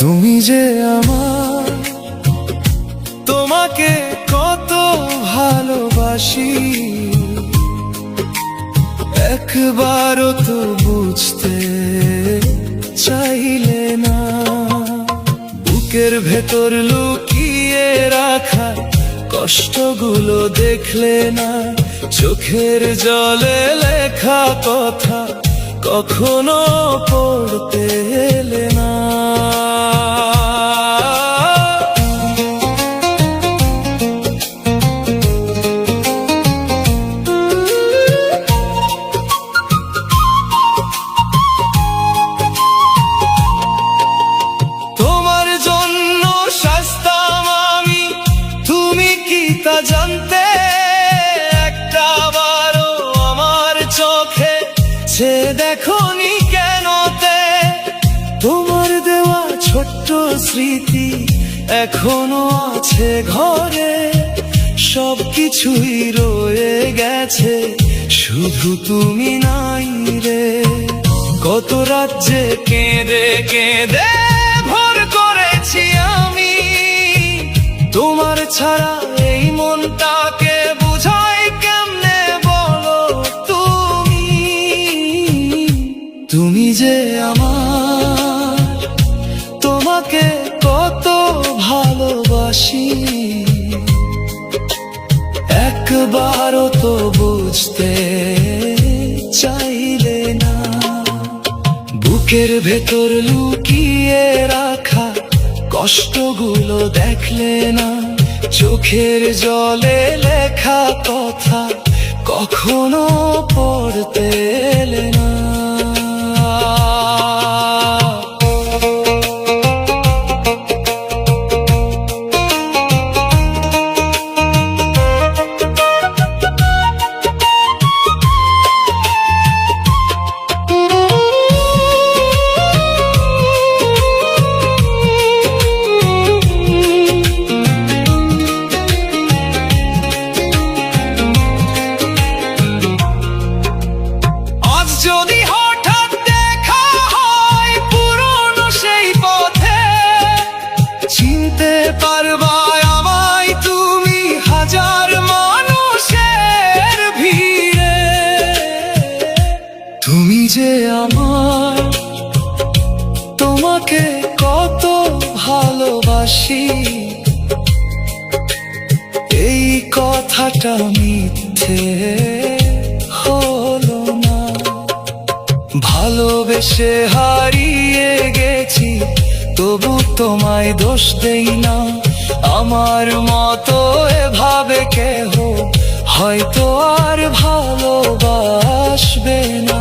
তুমি যে আমার, তোমাকে কত ভালোবাসি, একবারও তো বুঝতে চাইলে না। বুকের ভেতর লুকিয়ে রাখা কষ্টগুলো দেখলে না, চোখের জলে লেখা কথা কখনো পড়তে এলে না। তোমার জন্য শাস্তাম আমি, তুমি কি তা জানতে? একটা বারও আমার চোখে সে দেখোনি কেনতে? তোমার দেওয়া ছোট্ট স্মৃতি এখনো আছে ঘরে, সবকিছুই রয়ে গেছে, শুধু তুমি নাই রে। কত রাজ্যে কেঁদে কেঁদে ভর করেছি আমি, তোমার ছাড়া এই মনটাকে বুঝাই কেমনে বলো তুমি? তুমি যে আমার, তোমাকে কত ভালোবাসি, একবারও তো বুঝতে চাইলে না। বুকের ভেতর লুকিয়ে রাখা কষ্টগুলো দেখলে না, চোখের জলে লেখা কথা কখনো পড়তে এলে না। যদি হঠাৎ দেখা হয় পুরনো সেই পথে, চিনতে পারবা আমায় তুমি হাজার মানুষের ভিড়ে। তুমি যে আমার, তোমাকে কত ভালোবাসি, এই কথাটা মিথ্যে হলো না। ভালোবেসে হারিয়ে গেছি, তবু তোমায় দোষ দেই না। আমার মতো এভাবে কেহ হয়তো আর ভালোবাসবে না।